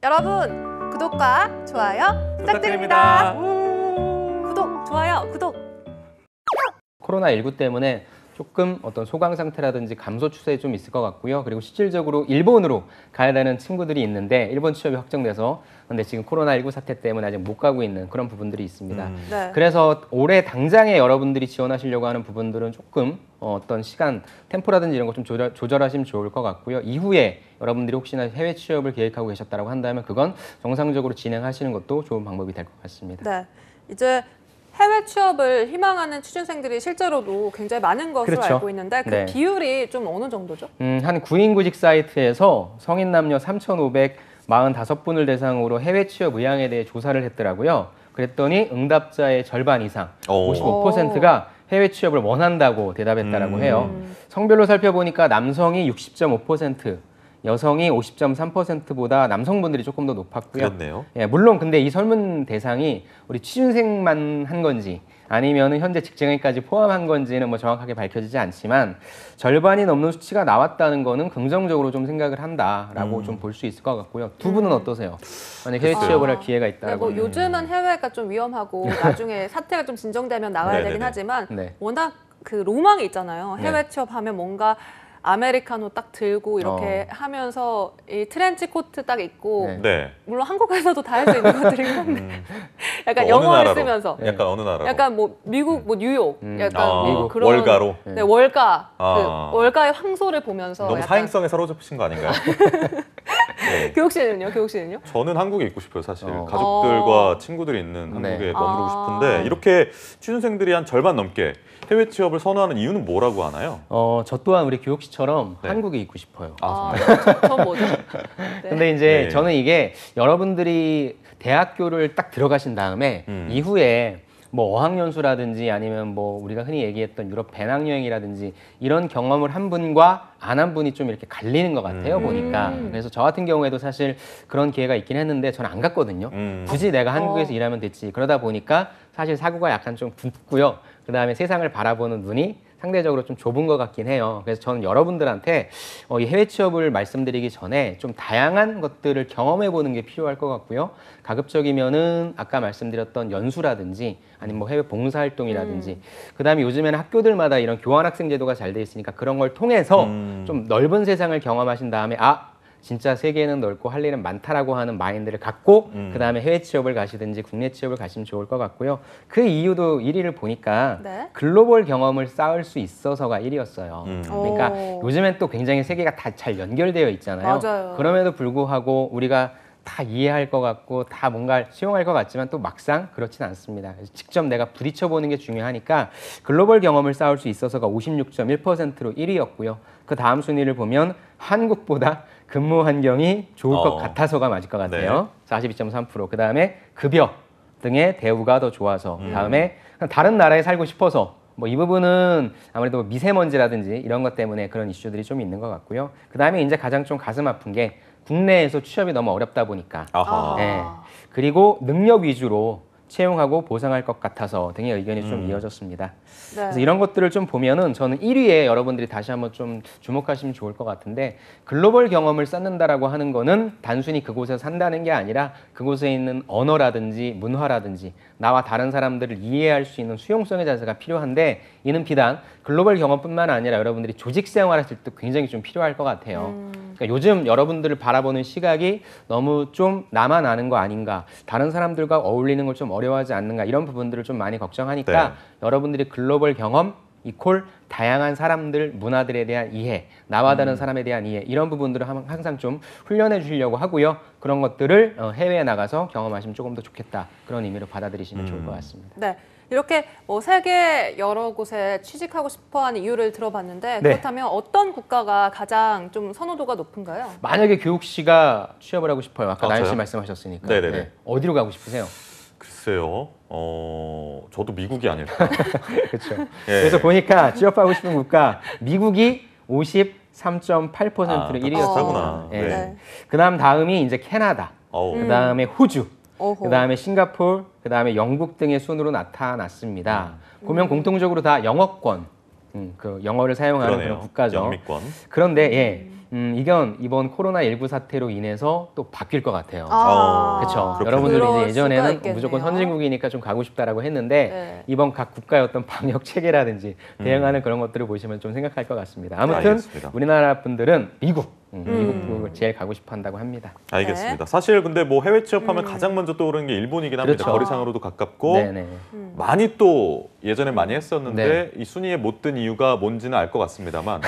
여러분 구독과 좋아요 부탁드립니다. 구독, 좋아요, 구독. 코로나19 때문에 조금 어떤 소강 상태라든지 감소 추세에 좀 있을 것 같고요. 그리고 실질적으로 일본으로 가야 되는 친구들이 있는데 일본 취업이 확정돼서 근데 지금 코로나19 사태 때문에 아직 못 가고 있는 그런 부분들이 있습니다. 네. 그래서 올해 당장에 여러분들이 지원하시려고 하는 부분들은 조금 어떤 시간, 템포라든지 이런 거 좀 조절하시면 좋을 것 같고요. 이후에 여러분들이 혹시나 해외 취업을 계획하고 계셨다고 한다면 그건 정상적으로 진행하시는 것도 좋은 방법이 될 것 같습니다. 네. 이제 해외 취업을 희망하는 취준생들이 실제로도 굉장히 많은 것으로 그렇죠. 알고 있는데 그 네. 비율이 좀 어느 정도죠? 한 구인 구직 사이트에서 성인 남녀 3,545분을 대상으로 해외 취업 의향에 대해 조사를 했더라고요. 그랬더니 응답자의 절반 이상, 55%가 해외 취업을 원한다고 대답했다라고 해요. 성별로 살펴보니까 남성이 60.5%, 여성이 50.3%보다 남성분들이 조금 더 높았고요. 그렇네요. 예, 물론 근데 이 설문 대상이 우리 취준생만 한 건지 아니면 현재 직장인까지 포함한 건지는 뭐 정확하게 밝혀지지 않지만 절반이 넘는 수치가 나왔다는 거는 긍정적으로 좀 생각을 한다라고 좀 볼 수 있을 것 같고요. 두 분은 어떠세요? 만약 해외 취업을 할 기회가 네, 있다라고. 뭐 요즘은 해외가 좀 위험하고 나중에 사태가 좀 진정되면 나가야 되긴 네네네. 하지만 네. 워낙 그 로망이 있잖아요. 해외 네. 취업하면 뭔가 아메리카노 딱 들고 이렇게 하면서 이 트렌치 코트 딱 입고 네. 네. 물론 한국에서도 다 할 수 있는 것들이긴 한데 약간 어느 영어를 나라로? 쓰면서 약간 어느 나라로? 약간 뭐 미국 뭐 뉴욕 약간 뭐 미국. 그런 월가로? 네, 월가 아. 그 월가의 황소를 보면서 너무 약간 사행성에 사로잡히신 거 아닌가요? 네. 교육 씨는요? 교육 씨는요? 저는 한국에 있고 싶어요, 사실. 어. 가족들과 친구들이 있는 한국에 네. 머무르고 아. 싶은데 이렇게 취준생들이 한 절반 넘게 해외 취업을 선호하는 이유는 뭐라고 하나요? 저 또한 우리 교육 씨처럼 네. 한국에 있고 싶어요. 아, 전 뭐죠? 네. 근데 이제 네. 저는 이게 여러분들이 대학교를 딱 들어가신 다음에 이후에 뭐 어학연수라든지 아니면 뭐 우리가 흔히 얘기했던 유럽 배낭여행이라든지 이런 경험을 한 분과 안 한 분이 좀 이렇게 갈리는 것 같아요, 보니까. 그래서 저 같은 경우에도 사실 그런 기회가 있긴 했는데 저는 안 갔거든요. 굳이 내가 한국에서 일하면 됐지. 그러다 보니까 사실 사고가 약간 좀 굳고요. 그다음에 세상을 바라보는 눈이 상대적으로 좀 좁은 것 같긴 해요. 그래서 저는 여러분들한테 이 해외 취업을 말씀드리기 전에 좀 다양한 것들을 경험해 보는 게 필요할 것 같고요. 가급적이면은 아까 말씀드렸던 연수라든지 아니면 뭐 해외 봉사활동이라든지 그다음에 요즘에는 학교들마다 이런 교환학생 제도가 잘 돼 있으니까 그런 걸 통해서 좀 넓은 세상을 경험하신 다음에 진짜 세계는 넓고 할 일은 많다라고 하는 마인드를 갖고 그다음에 해외 취업을 가시든지 국내 취업을 가시면 좋을 것 같고요. 그 이유도 1위를 보니까 네. 글로벌 경험을 쌓을 수 있어서가 1위였어요. 그러니까 오. 요즘엔 또 굉장히 세계가 다 잘 연결되어 있잖아요. 맞아요. 그럼에도 불구하고 우리가 다 이해할 것 같고 다 뭔가 수용할 것 같지만 또 막상 그렇진 않습니다. 그래서 직접 내가 부딪혀 보는 게 중요하니까 글로벌 경험을 쌓을 수 있어서가 56.1%로 1위였고요. 그 다음 순위를 보면 한국보다 근무 환경이 좋을 것 같아서가 맞을 것 같아요. 42.3%. 그 다음에 급여 등의 대우가 더 좋아서. 다음에 다른 나라에 살고 싶어서. 뭐 이 부분은 아무래도 미세먼지라든지 이런 것 때문에 그런 이슈들이 좀 있는 것 같고요. 그 다음에 이제 가장 좀 가슴 아픈 게 국내에서 취업이 너무 어렵다 보니까. 아하. 네. 그리고 능력 위주로 채용하고 보상할 것 같아서 등의 의견이 좀 이어졌습니다. 네. 그래서 이런 것들을 좀 보면은 저는 1위에 여러분들이 다시 한번 좀 주목하시면 좋을 것 같은데 글로벌 경험을 쌓는다라고 하는 거는 단순히 그곳에서 산다는 게 아니라 그곳에 있는 언어라든지 문화라든지 나와 다른 사람들을 이해할 수 있는 수용성의 자세가 필요한데 이는 비단 글로벌 경험뿐만 아니라 여러분들이 조직 생활하실 때 굉장히 좀 필요할 것 같아요. 그러니까 요즘 여러분들을 바라보는 시각이 너무 좀 나만 아는 거 아닌가, 다른 사람들과 어울리는 걸 좀 어려워하지 않는가 이런 부분들을 좀 많이 걱정하니까 네. 여러분들이 글로벌 경험 이퀄 다양한 사람들, 문화들에 대한 이해, 나와 다른 사람에 대한 이해 이런 부분들을 항상 좀 훈련해 주시려고 하고요. 그런 것들을 해외에 나가서 경험하시면 조금 더 좋겠다. 그런 의미로 받아들이시면 좋을 것 같습니다. 네. 이렇게 뭐 세계 여러 곳에 취직하고 싶어하는 이유를 들어봤는데 네. 그렇다면 어떤 국가가 가장 좀 선호도가 높은가요? 만약에 교육 씨가 취업을 하고 싶어요. 아까 나연 씨 저요? 말씀하셨으니까. 네네네. 네. 어디로 가고 싶으세요? 글쎄요. 저도 미국이 아닐까. 그렇죠. 예. 그래서 보니까 취업하고 싶은 국가 미국이 53.8%로 1위였습니다. 비슷하구나. 예. 네. 그다음 다음이 이제 캐나다, 그다음에 호주, 어허. 그다음에 싱가포르, 그다음에 영국 등의 순으로 나타났습니다. 보면 공통적으로 다 영어권, 그 영어를 사용하는 그러네요. 그런 국가죠. 영미권. 그런데 이번 코로나19 사태로 인해서 또 바뀔 것 같아요. 그렇죠. 그렇겠네요. 여러분들이 그럴 이제 예전에는 수가 있겠네요. 무조건 선진국이니까 좀 가고 싶다라고 했는데 네. 이번 각 국가의 어떤 방역 체계라든지 대응하는 그런 것들을 보시면 좀 생각할 것 같습니다. 아무튼 알겠습니다. 우리나라 분들은 미국을 제일 가고 싶어 한다고 합니다. 알겠습니다. 사실 근데 뭐 해외 취업하면 가장 먼저 떠오르는 게 일본이긴 합니다. 그렇죠. 거리상으로도 가깝고 네네. 많이 또 예전에 많이 했었는데 네. 이 순위에 못 든 이유가 뭔지는 알 것 같습니다만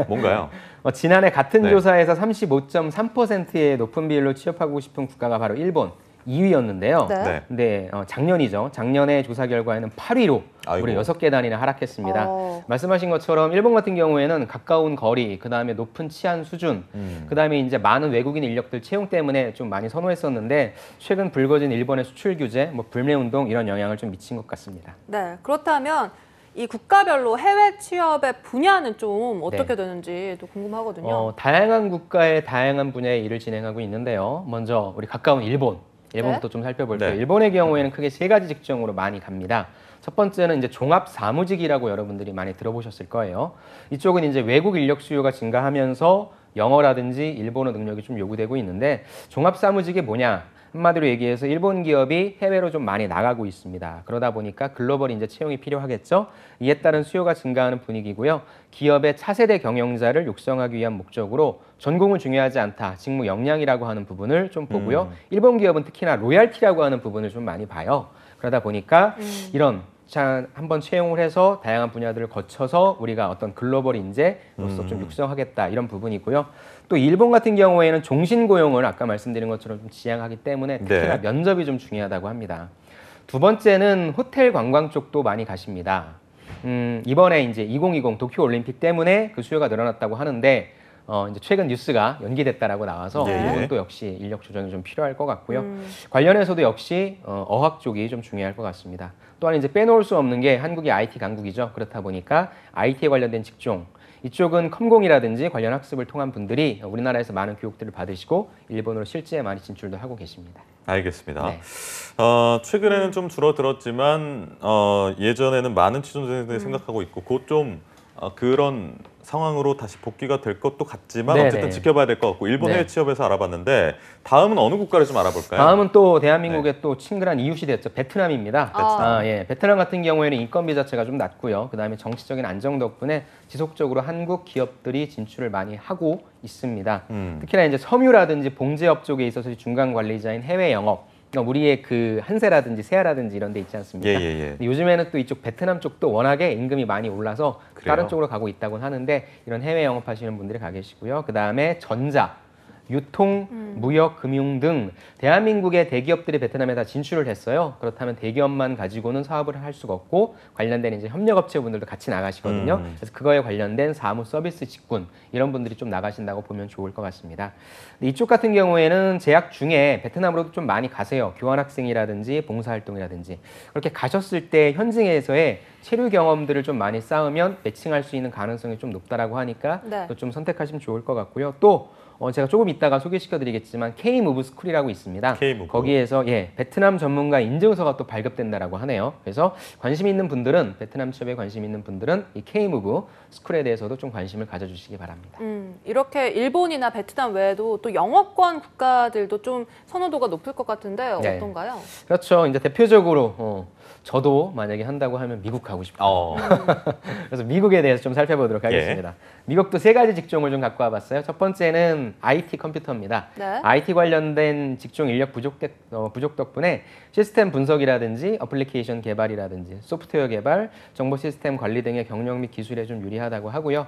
뭔가요? 지난해 같은 네. 조사에서 35.3%의 높은 비율로 취업하고 싶은 국가가 바로 일본 2위였는데요. 네. 네. 근데 작년이죠. 작년에 조사 결과에는 8위로 아이고. 무려 6계단이나 하락했습니다. 어. 말씀하신 것처럼 일본 같은 경우에는 가까운 거리, 그다음에 높은 치안 수준, 그다음에 이제 많은 외국인 인력들 채용 때문에 좀 많이 선호했었는데 최근 불거진 일본의 수출 규제, 뭐 불매 운동 이런 영향을 좀 미친 것 같습니다. 네, 그렇다면 이 국가별로 해외 취업의 분야는 좀 어떻게 네. 되는지 또 궁금하거든요. 다양한 국가의 다양한 분야의 일을 진행하고 있는데요. 먼저 우리 가까운 일본부터 좀 살펴볼게요. 네. 일본의 경우에는 크게 3가지 직종으로 많이 갑니다. 첫 번째는 이제 종합 사무직이라고 여러분들이 많이 들어보셨을 거예요. 이쪽은 이제 외국 인력 수요가 증가하면서 영어라든지 일본어 능력이 좀 요구되고 있는데 종합 사무직이 뭐냐? 한마디로 얘기해서 일본 기업이 해외로 좀 많이 나가고 있습니다. 그러다 보니까 글로벌 인재 채용이 필요하겠죠. 이에 따른 수요가 증가하는 분위기고요. 기업의 차세대 경영자를 육성하기 위한 목적으로 전공은 중요하지 않다. 직무 역량이라고 하는 부분을 좀 보고요. 일본 기업은 특히나 로얄티라고 하는 부분을 좀 많이 봐요. 그러다 보니까 이런 한번 채용을 해서 다양한 분야들을 거쳐서 우리가 어떤 글로벌 인재로서 좀 육성하겠다 이런 부분이고요. 또 일본 같은 경우에는 종신 고용을 아까 말씀드린 것처럼 좀 지향하기 때문에 특히나 네. 면접이 좀 중요하다고 합니다. 두 번째는 호텔 관광 쪽도 많이 가십니다. 이번에 이제 2020 도쿄 올림픽 때문에 그 수요가 늘어났다고 하는데 이제 최근 뉴스가 연기됐다라고 나와서 네. 이것도 역시 인력 조정이 좀 필요할 것 같고요. 관련해서도 역시 어학 쪽이 좀 중요할 것 같습니다. 또한 이제 빼놓을 수 없는 게 한국이 IT 강국이죠. 그렇다 보니까 IT에 관련된 직종 이쪽은 컴공이라든지 관련 학습을 통한 분들이 우리나라에서 많은 교육들을 받으시고 일본으로 실제 많이 진출도 하고 계십니다. 알겠습니다. 네. 최근에는 좀 줄어들었지만 예전에는 많은 취준생들이 생각하고 있고 곧 좀 그런 상황으로 다시 복귀가 될 것도 같지만 네네. 어쨌든 지켜봐야 될 것 같고 일본 네. 해외 취업에서 알아봤는데 다음은 어느 국가를 좀 알아볼까요? 다음은 또 대한민국의 또 친근한 이웃이 됐죠. 베트남입니다. 예, 베트남 같은 경우에는 인건비 자체가 좀 낮고요. 그다음에 정치적인 안정 덕분에 지속적으로 한국 기업들이 진출을 많이 하고 있습니다. 특히나 이제 섬유라든지 봉제업 쪽에 있어서 중간 관리자인 해외 영업, 그러니까 우리의 그 한세라든지 세아라든지 이런 데 있지 않습니까? 예. 근데 요즘에는 또 이쪽 베트남 쪽도 워낙에 임금이 많이 올라서 그래요? 다른 쪽으로 가고 있다고는 하는데 이런 해외 영업하시는 분들이 가 계시고요. 그다음에 전자, 유통, 무역, 금융 등 대한민국의 대기업들이 베트남에 다 진출을 했어요. 그렇다면 대기업만 가지고는 사업을 할 수가 없고 관련된 이제 협력업체분들도 같이 나가시거든요. 그래서 그거에 관련된 사무 서비스 직군 이런 분들이 좀 나가신다고 보면 좋을 것 같습니다. 근데 이쪽 같은 경우에는 재학 중에 베트남으로도 좀 많이 가세요. 교환학생이라든지 봉사활동이라든지 그렇게 가셨을 때 현지에서의 체류 경험들을 좀 많이 쌓으면 매칭할 수 있는 가능성이 좀 높다라고 하니까 네. 또 좀 선택하시면 좋을 것 같고요. 또 제가 조금 이따가 소개시켜드리겠지만 K-Move 스쿨이라고 있습니다. K-Move. 거기에서 베트남 전문가 인증서가 또 발급된다라고 하네요. 그래서 관심 있는 분들은 베트남 취업에 관심 있는 분들은 이 K-Move 스쿨에 대해서도 좀 관심을 가져주시기 바랍니다. 이렇게 일본이나 베트남 외에도 또 영어권 국가들도 좀 선호도가 높을 것 같은데 네. 어떤가요? 그렇죠. 이제 대표적으로 저도 만약에 한다고 하면 미국 가고 싶어요. 그래서 미국에 대해서 좀 살펴보도록 하겠습니다. 미국도 3가지 직종을 좀 갖고 와봤어요. 첫 번째는 IT 컴퓨터입니다. 네. IT 관련된 직종 인력 부족 덕분에 시스템 분석이라든지 어플리케이션 개발이라든지 소프트웨어 개발, 정보 시스템 관리 등의 경력 및 기술에 좀 유리하다고 하고요.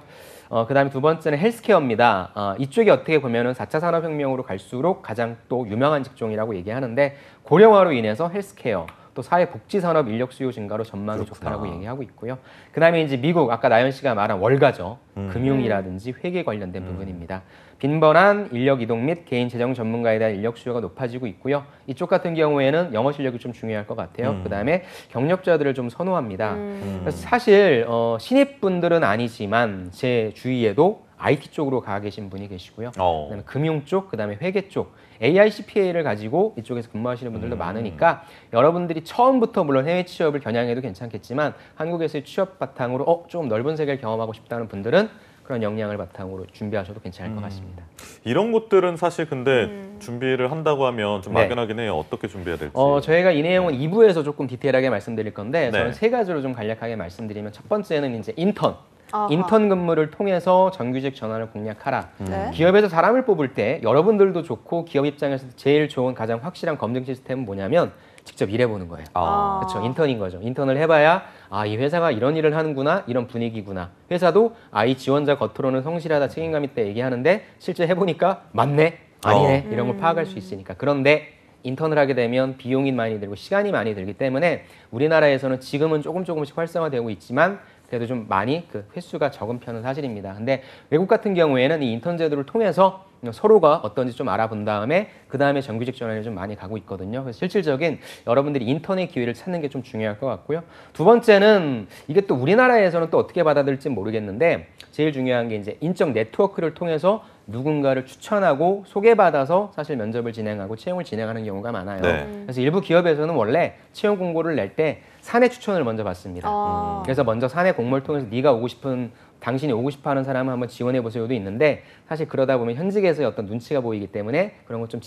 그 다음에 두 번째는 헬스케어입니다. 이쪽이 어떻게 보면은 4차 산업혁명으로 갈수록 가장 또 유명한 직종이라고 얘기하는데 고령화로 인해서 헬스케어, 또 사회복지산업 인력 수요 증가로 전망이 그렇구나. 좋다라고 얘기하고 있고요. 그다음에 이제 미국 아까 나연 씨가 말한 월가죠. 금융이라든지 회계 관련된 부분입니다. 빈번한 인력 이동 및 개인 재정 전문가에 대한 인력 수요가 높아지고 있고요. 이쪽 같은 경우에는 영어 실력이 좀 중요할 것 같아요. 그다음에 경력자들을 좀 선호합니다. 그래서 사실 신입분들은 아니지만 제 주위에도 IT 쪽으로 가 계신 분이 계시고요. 그다음에 금융 쪽, 그다음에 회계 쪽, AI CPA를 가지고 이쪽에서 근무하시는 분들도 많으니까 여러분들이 처음부터 물론 해외 취업을 겨냥해도 괜찮겠지만 한국에서의 취업 바탕으로 좀 넓은 세계를 경험하고 싶다는 분들은 그런 역량을 바탕으로 준비하셔도 괜찮을 것 같습니다. 이런 것들은 사실 근데 준비를 한다고 하면 좀 네. 막연하긴 해요. 어떻게 준비해야 될지. 저희가 이 내용은 2부에서 조금 디테일하게 말씀드릴 건데 네. 저는 세 가지로 좀 간략하게 말씀드리면 첫 번째는 이제 인턴. 아하. 인턴 근무를 통해서 정규직 전환을 공략하라. 네. 기업에서 사람을 뽑을 때 여러분들도 좋고 기업 입장에서 제일 좋은 가장 확실한 검증 시스템은 뭐냐면 직접 일해보는 거예요. 아. 그렇죠. 인턴인 거죠. 인턴을 해봐야 이 회사가 이런 일을 하는구나, 이런 분위기구나. 회사도 이 지원자 겉으로는 성실하다, 책임감 있다 얘기하는데 실제 해보니까 맞네, 아니네 이런 걸 파악할 수 있으니까. 그런데 인턴을 하게 되면 비용이 많이 들고 시간이 많이 들기 때문에 우리나라에서는 지금은 조금씩 활성화되고 있지만 그래도 좀 많이 그 횟수가 적은 편은 사실입니다. 근데 외국 같은 경우에는 이 인턴 제도를 통해서 서로가 어떤지 좀 알아본 다음에 그 다음에 정규직 전환을 좀 많이 가고 있거든요. 그래서 실질적인 여러분들이 인턴의 기회를 찾는 게 좀 중요할 것 같고요. 두 번째는 이게 또 우리나라에서는 또 어떻게 받아들일지 모르겠는데 제일 중요한 게 이제 인적 네트워크를 통해서 누군가를 추천하고 소개받아서 사실 면접을 진행하고 채용을 진행하는 경우가 많아요. 네. 그래서 일부 기업에서는 원래 채용 공고를 낼 때 사내 추천을 먼저 받습니다. 그래서 먼저 사내 공모를 통해서 네가 오고 싶은 당신이 오고 싶어하는 사람을 한번 지원해 보세요도 있는데 사실 그러다 보면 현직에서의 어떤 눈치가 보이기 때문에 그런 거 좀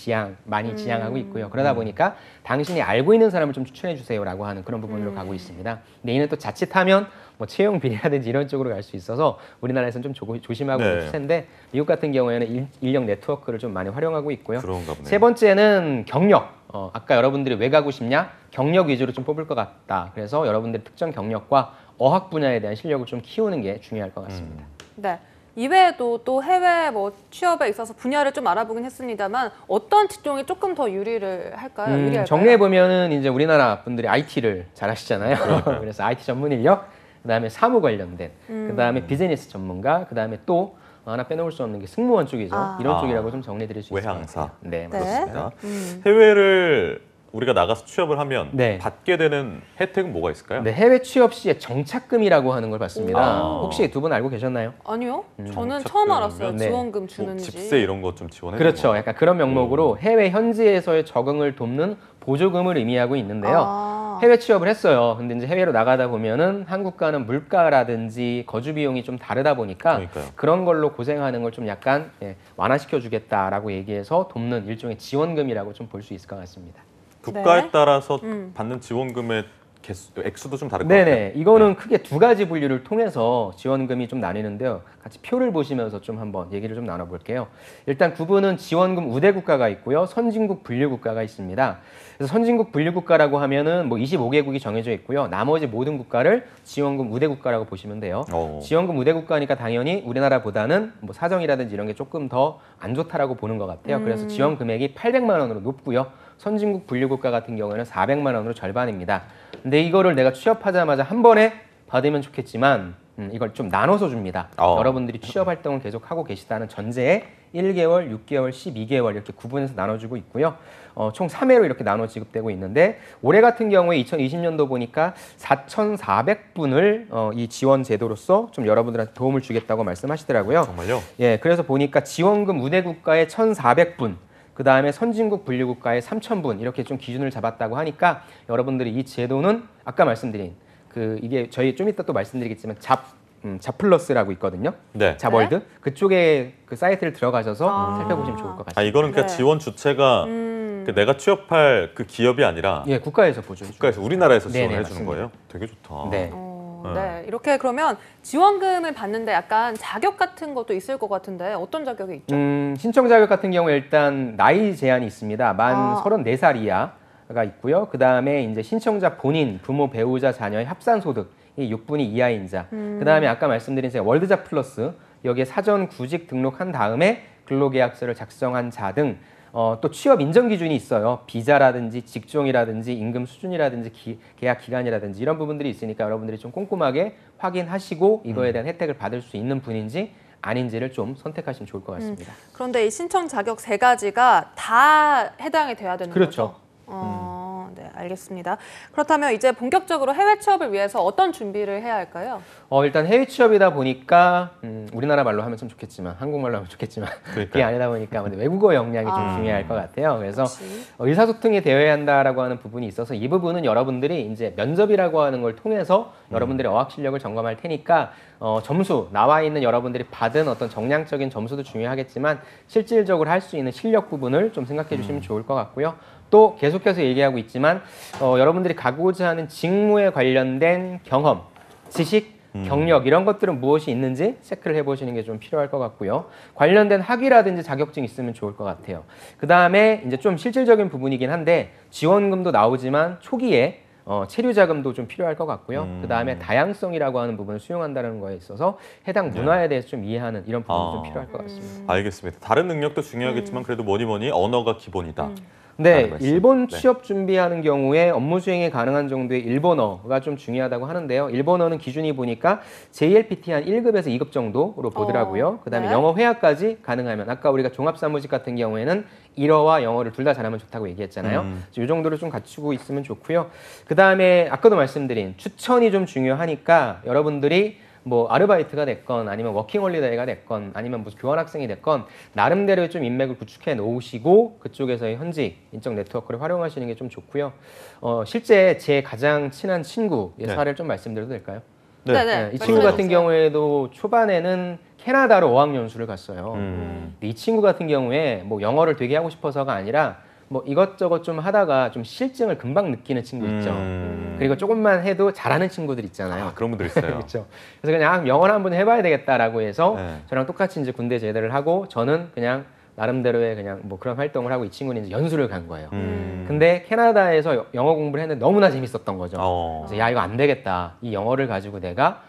많이 지양하고 있고요. 그러다 보니까 당신이 알고 있는 사람을 좀 추천해 주세요라고 하는 그런 부분으로 가고 있습니다. 근데 이는 또 자칫하면 뭐 채용 비리라든지 이런 쪽으로 갈 수 있어서 우리나라에서는 좀 조심하고 있는 추세인데 미국 같은 경우에는 인력 네트워크를 좀 많이 활용하고 있고요. 그런가 보네요. 세 번째는 경력. 아까 여러분들이 왜 가고 싶냐? 경력 위주로 좀 뽑을 것 같다. 그래서 여러분들의 특정 경력과 어학 분야에 대한 실력을 좀 키우는 게 중요할 것 같습니다. 네. 이외에도 또 해외 뭐 취업에 있어서 분야를 좀 알아보긴 했습니다만 어떤 직종이 조금 더 유리를 할까요? 유리할까요? 정리해 보면은 이제 우리나라 분들이 IT를 잘 하시잖아요. 그래서 IT 전문 인력, 그다음에 사무 관련된, 그다음에 비즈니스 전문가, 그다음에 또 하나 빼놓을 수 없는 게 승무원 쪽이죠. 이런 쪽이라고 좀 정리해드릴 수 있을 것 외항사. 같아요. 네, 네. 맞습니다. 해외를 우리가 나가서 취업을 하면 네. 받게 되는 혜택은 뭐가 있을까요? 네, 해외 취업 시에 정착금이라고 하는 걸 받습니다. 오. 혹시 두 분 알고 계셨나요? 아니요. 저는 정착금이면 처음 알았어요. 네. 지원금 뭐 주는지. 집세 이런 것 좀 지원해 그렇죠. 주는 약간 그런 명목으로 해외 현지에서의 적응을 돕는 보조금을 의미하고 있는데요. 해외 취업을 했어요. 근데 이제 해외로 나가다 보면은 한국과는 물가라든지 거주 비용이 좀 다르다 보니까 그러니까요. 그런 걸로 고생하는 걸 좀 약간 완화시켜 주겠다라고 얘기해서 돕는 일종의 지원금이라고 좀 볼 수 있을 것 같습니다. 국가에 네. 따라서 받는 지원금의 액수도 좀 다를 것 같아요. 네네. 이거는 크게 두 가지 분류를 통해서 지원금이 좀 나뉘는데요. 같이 표를 보시면서 좀 한번 얘기를 좀 나눠볼게요. 일단 구분은 지원금 우대 국가가 있고요. 선진국 분류 국가가 있습니다. 그래서 선진국 분류 국가라고 하면은 뭐 25개국이 정해져 있고요. 나머지 모든 국가를 지원금 우대 국가라고 보시면 돼요. 지원금 우대 국가니까 당연히 우리나라보다는 뭐 사정이라든지 이런 게 조금 더 안 좋다라고 보는 것 같아요. 그래서 지원 금액이 800만 원으로 높고요. 선진국 분류 국가 같은 경우에는 400만 원으로 절반입니다. 근데 이거를 내가 취업하자마자 한 번에 받으면 좋겠지만 이걸 좀 나눠서 줍니다. 여러분들이 취업 활동을 계속 하고 계시다는 전제에 1개월, 6개월, 12개월 이렇게 구분해서 나눠주고 있고요. 총 3회로 이렇게 나눠 지급되고 있는데 올해 같은 경우에 2020년도 보니까 4,400분을 이 지원 제도로서 좀 여러분들한테 도움을 주겠다고 말씀하시더라고요. 정말요? 예, 그래서 보니까 지원금 우대 국가에 1,400분, 그 다음에 선진국 분류 국가에 3,000분 이렇게 좀 기준을 잡았다고 하니까 여러분들이 이 제도는 아까 말씀드린 이게 저희 좀 이따 또 말씀드리겠지만 잡플러스라고 있거든요. 네. 잡월드 그쪽에 그 사이트를 들어가셔서 살펴보시면 좋을 것 같습니다. 이거는 그러니까 네. 지원 주체가 그 내가 취업할 그 기업이 아니라 예, 국가에서 보죠. 국가에서 우리나라에서 네네, 지원해 주는 맞습니다. 거예요. 되게 좋다. 네. 네. 이렇게 그러면 지원금을 받는데 약간 자격 같은 것도 있을 것 같은데 어떤 자격이 있죠? 신청 자격 같은 경우에 일단 나이 제한이 있습니다. 만 34살 이하가 있고요. 그 다음에 이제 신청자 본인, 부모, 배우자, 자녀의 합산 소득 이 6분위 이하인 자. 그 다음에 아까 말씀드린 제가 월드잡 플러스 여기에 사전 구직 등록한 다음에 근로계약서를 작성한 자 등 또 취업 인정 기준이 있어요. 비자라든지 직종이라든지 임금 수준이라든지 계약 기간이라든지 이런 부분들이 있으니까 여러분들이 좀 꼼꼼하게 확인하시고 이거에 대한 혜택을 받을 수 있는 분인지 아닌지를 좀 선택하시면 좋을 것 같습니다. 그런데 이 신청 자격 세 가지가 다 해당이 돼야 되는 그렇죠. 거죠? 네. 네, 알겠습니다. 그렇다면 이제 본격적으로 해외 취업을 위해서 어떤 준비를 해야 할까요? 일단 해외 취업이다 보니까 우리나라 말로 하면 좀 좋겠지만 한국말로 하면 좋겠지만 그게 아니다 보니까 외국어 역량이 좀 중요할 것 같아요. 그래서 의사소통이 되어야 한다라고 하는 부분이 있어서 이 부분은 여러분들이 이제 면접이라고 하는 걸 통해서 여러분들의 어학 실력을 점검할 테니까 점수 나와 있는 여러분들이 받은 어떤 정량적인 점수도 중요하겠지만 실질적으로 할 수 있는 실력 부분을 좀 생각해 주시면 좋을 것 같고요. 또 계속해서 얘기하고 있지만 여러분들이 가고자 하는 직무에 관련된 경험, 지식, 경력 이런 것들은 무엇이 있는지 체크를 해보시는 게 좀 필요할 것 같고요. 관련된 학위라든지 자격증 있으면 좋을 것 같아요. 그 다음에 이제 좀 실질적인 부분이긴 한데 지원금도 나오지만 초기에 체류 자금도 좀 필요할 것 같고요. 그 다음에 다양성이라고 하는 부분을 수용한다는 거에 있어서 해당 문화에 대해서 좀 이해하는 이런 부분도 좀 필요할 것 같습니다. 알겠습니다. 다른 능력도 중요하겠지만 그래도 뭐니 언어가 기본이다. 네, 일본 취업 준비하는 경우에 업무 수행이 가능한 정도의 일본어가 좀 중요하다고 하는데요. 일본어는 기준이 보니까 JLPT 한 1급에서 2급 정도로 보더라고요. 그다음에 네. 영어 회화까지 가능하면 아까 우리가 종합사무직 같은 경우에는 일어와 영어를 둘 다 잘하면 좋다고 얘기했잖아요. 이 정도를 좀 갖추고 있으면 좋고요. 그다음에 아까도 말씀드린 추천이 좀 중요하니까 여러분들이 뭐 아르바이트가 됐건 아니면 워킹홀리데이가 됐건 아니면 무슨 교환학생이 됐건 나름대로 좀 인맥을 구축해 놓으시고 그쪽에서의 현지 인적 네트워크를 활용하시는 게 좀 좋고요. 실제 제 가장 친한 친구의 사례를 좀 말씀드려도 될까요? 네. 이 친구 같은 경우에도 초반에는 캐나다로 어학연수를 갔어요. 근데 이 친구 같은 경우에 뭐 영어를 되게 하고 싶어서가 아니라 뭐 이것저것 좀 하다가 좀 실증을 금방 느끼는 친구 있죠. 그리고 조금만 해도 잘하는 친구들 있잖아요. 그런 분들 있어요. 그렇죠. 그래서 그냥 영어를 한번 해봐야 되겠다라고 해서 저랑 똑같이 이제 군대 제대를 하고 저는 그냥 나름대로의 그냥 뭐 그런 활동을 하고 이 친구는 이제 연수를 간 거예요. 근데 캐나다에서 영어 공부를 했는데 너무나 재밌었던 거죠. 그래서 야 이거 안 되겠다. 이 영어를 가지고 내가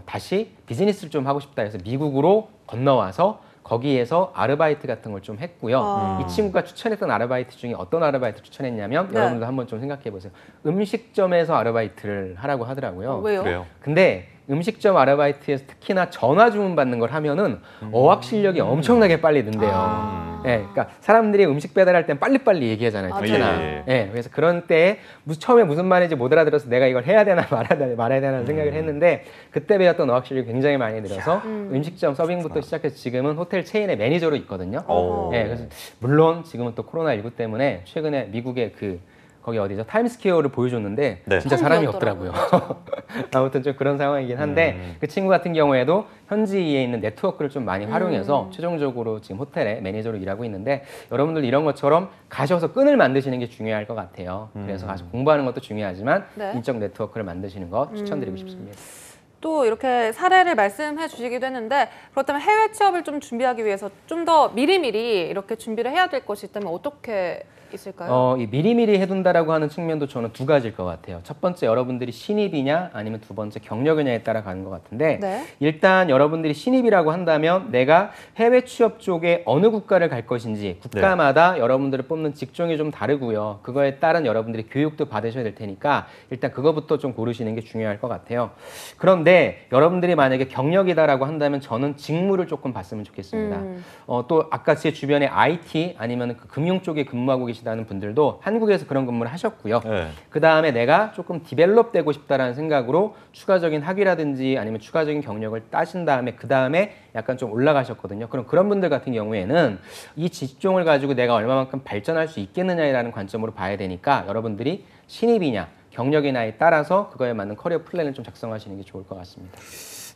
다시 비즈니스를 좀 하고 싶다 해서 미국으로 건너와서 거기에서 아르바이트 같은 걸 좀 했고요. 이 친구가 추천했던 아르바이트 중에 어떤 아르바이트 추천했냐면 여러분들 한번 좀 생각해 보세요. 음식점에서 아르바이트를 하라고 하더라고요. 왜요? 그래요? 근데 음식점 아르바이트에서 특히나 전화 주문 받는 걸 하면은 어학 실력이 엄청나게 빨리 는데요. 예, 그러니까 사람들이 음식 배달할 땐 빨리빨리 얘기하잖아요. 특히나. 예, 그래서 그런 때에 처음에 무슨 말인지 못 알아들어서 내가 이걸 해야 되나 말아야 되나 생각을 했는데 그때 배웠던 어학 실력이 굉장히 많이 늘어서 음식점 서빙부터 시작해서 지금은 호텔 체인의 매니저로 있거든요. 예, 그래서 물론 지금은 또 코로나19 때문에 최근에 미국의 거기 어디죠? 타임스퀘어를 보여줬는데 진짜 사람이 없더라고요. 아무튼 좀 그런 상황이긴 한데 그 친구 같은 경우에도 현지에 있는 네트워크를 좀 많이 활용해서 최종적으로 지금 호텔에 매니저로 일하고 있는데 여러분들 이런 것처럼 가셔서 끈을 만드시는 게 중요할 것 같아요. 그래서 가서 공부하는 것도 중요하지만 인적 네트워크를 만드시는 거 추천드리고 싶습니다. 또 이렇게 사례를 말씀해 주시기도 했는데 그렇다면 해외 취업을 좀 준비하기 위해서 좀 더 미리미리 이렇게 준비를 해야 될 것이 있다면 어떻게 있을까요? 이 미리미리 해둔다라고 하는 측면도 저는 두 가지일 것 같아요. 첫 번째 여러분들이 신입이냐 아니면 두 번째 경력이냐에 따라 가는 것 같은데 일단 여러분들이 신입이라고 한다면 내가 해외 취업 쪽에 어느 국가를 갈 것인지 국가마다 여러분들을 뽑는 직종이 좀 다르고요. 그거에 따른 여러분들이 교육도 받으셔야 될 테니까 일단 그거부터 좀 고르시는 게 중요할 것 같아요. 그런데 여러분들이 만약에 경력이다라고 한다면 저는 직무를 조금 봤으면 좋겠습니다. 또 아까 제 주변에 IT 아니면 그 금융 쪽에 근무하고 계시다는 분들도 한국에서 그런 근무를 하셨고요. 그 다음에 내가 조금 디벨롭 되고 싶다라는 생각으로 추가적인 학위라든지 아니면 추가적인 경력을 따신 다음에 그 다음에 약간 좀 올라가셨거든요. 그런 분들 같은 경우에는 이 직종을 가지고 내가 얼마만큼 발전할 수 있겠느냐라는 관점으로 봐야 되니까 여러분들이 신입이냐 경력이냐에 따라서 그거에 맞는 커리어 플랜을 좀 작성하시는 게 좋을 것 같습니다.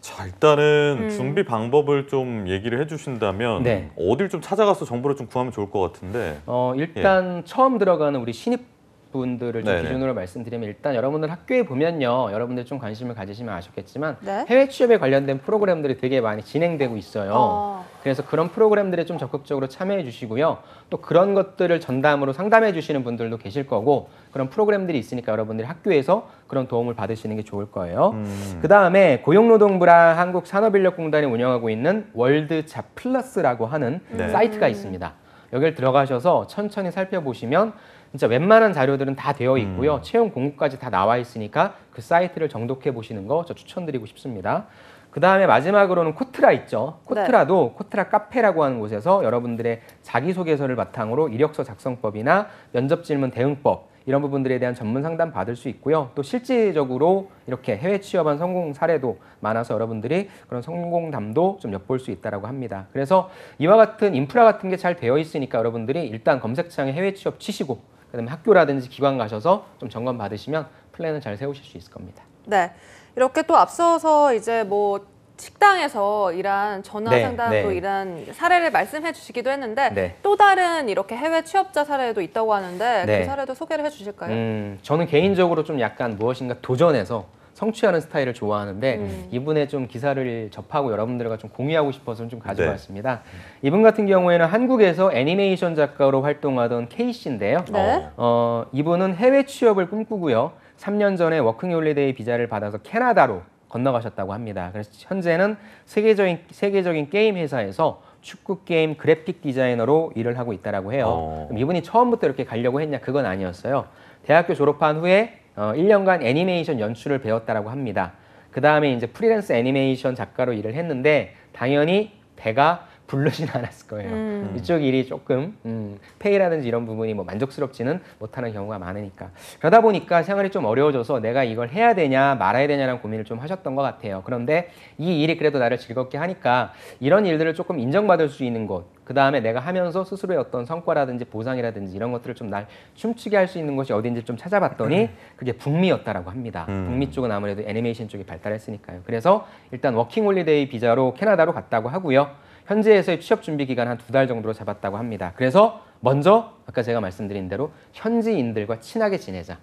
자, 일단은 준비 방법을 좀 얘기를 해주신다면 어딜 좀 찾아가서 정보를 좀 구하면 좋을 것 같은데 일단 처음 들어가는 우리 신입분들을 좀 기준으로 말씀드리면 일단 여러분들 학교에 보면요. 여러분들 좀 관심을 가지시면 아셨겠지만 해외 취업에 관련된 프로그램들이 되게 많이 진행되고 있어요. 그래서 그런 프로그램들에 좀 적극적으로 참여해 주시고요. 또 그런 것들을 전담으로 상담해 주시는 분들도 계실 거고 그런 프로그램들이 있으니까 여러분들이 학교에서 그런 도움을 받으시는 게 좋을 거예요. 그 다음에 고용노동부랑 한국산업인력공단이 운영하고 있는 월드잡 플러스라고 하는 사이트가 있습니다. 여기를 들어가셔서 천천히 살펴보시면 진짜 웬만한 자료들은 다 되어 있고요. 채용 공고까지 다 나와 있으니까 그 사이트를 정독해 보시는 거 저 추천드리고 싶습니다. 그 다음에 마지막으로는 코트라 있죠. 코트라도 코트라 카페라고 하는 곳에서 여러분들의 자기소개서를 바탕으로 이력서 작성법이나 면접 질문 대응법 이런 부분들에 대한 전문 상담 받을 수 있고요. 또 실질적으로 이렇게 해외 취업한 성공 사례도 많아서 여러분들이 그런 성공담도 좀 엿볼 수 있다라고 합니다. 그래서 이와 같은 인프라 같은 게 잘 되어 있으니까 여러분들이 일단 검색창에 해외 취업 치시고 그다음에 학교라든지 기관 가셔서 좀 점검 받으시면 플랜을 잘 세우실 수 있을 겁니다. 네. 이렇게 또 앞서서 이제 뭐 식당에서 일한 전화 네, 상담 네. 또 일한 사례를 말씀해 주시기도 했는데 네. 또 다른 이렇게 해외 취업자 사례도 있다고 하는데 네. 그 사례도 소개를 해 주실까요? 저는 개인적으로 좀 약간 무엇인가 도전해서 성취하는 스타일을 좋아하는데 이분의 좀 기사를 접하고 여러분들과 좀 공유하고 싶어서 좀 가지고 네. 왔습니다. 이분 같은 경우에는 한국에서 애니메이션 작가로 활동하던 K씨인데요. 네. 이분은 해외 취업을 꿈꾸고요. 3년 전에 워킹홀리데이 비자를 받아서 캐나다로 건너가셨다고 합니다. 그래서 현재는 세계적인 게임 회사에서 축구 게임 그래픽 디자이너로 일을 하고 있다라고 해요. 그럼 이분이 처음부터 이렇게 가려고 했냐? 그건 아니었어요. 대학교 졸업한 후에 1년간 애니메이션 연출을 배웠다라고 합니다. 그 다음에 이제 프리랜서 애니메이션 작가로 일을 했는데 당연히 배가 부르진 않았을 거예요. 이쪽 일이 조금 페이라든지 이런 부분이 뭐 만족스럽지는 못하는 경우가 많으니까 그러다 보니까 생활이 좀 어려워져서 내가 이걸 해야 되냐 말아야 되냐라는 고민을 좀 하셨던 것 같아요. 그런데 이 일이 그래도 나를 즐겁게 하니까 이런 일들을 조금 인정받을 수 있는 곳, 그 다음에 내가 하면서 스스로의 어떤 성과라든지 보상이라든지 이런 것들을 좀 날 춤추게 할 수 있는 곳이 어딘지 좀 찾아봤더니 그게 북미였다라고 합니다. 북미 쪽은 아무래도 애니메이션 쪽이 발달했으니까요. 그래서 일단 워킹홀리데이 비자로 캐나다로 갔다고 하고요. 현지에서의 취업 준비 기간 한 2달 정도로 잡았다고 합니다. 그래서 먼저 아까 제가 말씀드린 대로 현지인들과 친하게 지내자.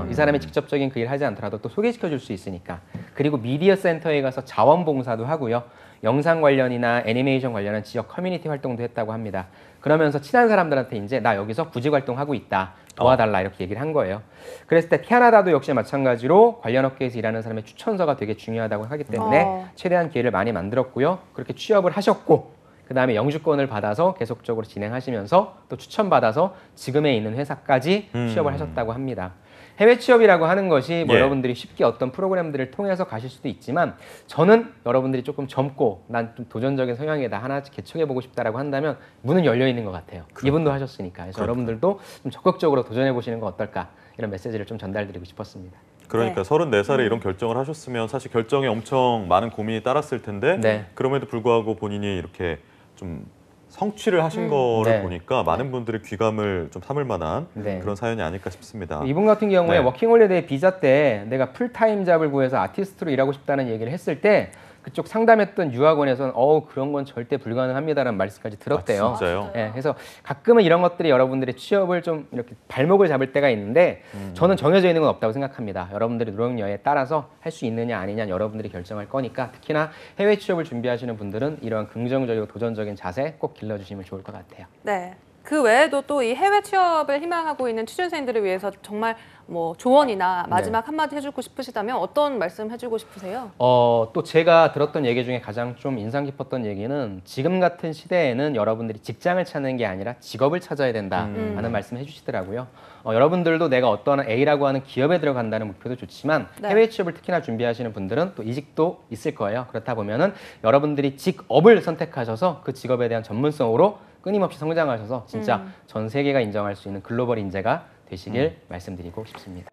이 사람이 직접적인 그 일을 하지 않더라도 또 소개시켜 줄 수 있으니까. 그리고 미디어 센터에 가서 자원봉사도 하고요. 영상 관련이나 애니메이션 관련한 지역 커뮤니티 활동도 했다고 합니다. 그러면서 친한 사람들한테 이제 나 여기서 구직 활동하고 있다. 도와달라 이렇게 얘기를 한 거예요. 그랬을 때 캐나다도 역시 마찬가지로 관련 업계에서 일하는 사람의 추천서가 되게 중요하다고 하기 때문에 최대한 기회를 많이 만들었고요. 그렇게 취업을 하셨고 그 다음에 영주권을 받아서 계속적으로 진행하시면서 또 추천받아서 지금에 있는 회사까지 취업을 하셨다고 합니다. 해외 취업이라고 하는 것이 뭐 예. 여러분들이 쉽게 어떤 프로그램들을 통해서 가실 수도 있지만 저는 여러분들이 조금 젊고 난 좀 도전적인 성향에다 하나씩 개척해보고 싶다라고 한다면 문은 열려 있는 것 같아요. 이분도 하셨으니까. 그래서 여러분들도 좀 적극적으로 도전해보시는 건 어떨까 이런 메시지를 좀 전달드리고 싶었습니다. 그러니까 34살에 이런 결정을 하셨으면 사실 결정에 엄청 많은 고민이 따랐을 텐데 네. 그럼에도 불구하고 본인이 이렇게 좀 성취를 하신 거를 네. 보니까 많은 분들의 귀감을 좀 삼을 만한 네. 그런 사연이 아닐까 싶습니다. 이분 같은 경우에 네. 워킹홀리데이 비자 때 내가 풀타임 잡을 구해서 아티스트로 일하고 싶다는 얘기를 했을 때 그쪽 상담했던 유학원에서는 그런 건 절대 불가능합니다라는 말씀까지 들었대요. 아, 진짜요? 네, 그래서 가끔은 이런 것들이 여러분들의 취업을 좀 이렇게 발목을 잡을 때가 있는데 저는 정해져 있는 건 없다고 생각합니다. 여러분들의 노력여에 따라서 할 수 있느냐 아니냐 여러분들이 결정할 거니까 특히나 해외 취업을 준비하시는 분들은 이러한 긍정적이고 도전적인 자세 꼭 길러주시면 좋을 것 같아요. 네. 그 외에도 또 이 해외 취업을 희망하고 있는 취준생들을 위해서 정말 뭐 조언이나 마지막 한마디 해주고 싶으시다면 어떤 말씀 해주고 싶으세요? 또 제가 들었던 얘기 중에 가장 좀 인상 깊었던 얘기는 지금 같은 시대에는 여러분들이 직장을 찾는 게 아니라 직업을 찾아야 된다라는 말씀을 해주시더라고요. 여러분들도 내가 어떤 A라고 하는 기업에 들어간다는 목표도 좋지만 네. 해외 취업을 특히나 준비하시는 분들은 또 이직도 있을 거예요. 그렇다 보면은 여러분들이 직업을 선택하셔서 그 직업에 대한 전문성으로 끊임없이 성장하셔서 진짜 전 세계가 인정할 수 있는 글로벌 인재가 되시길 말씀드리고 싶습니다.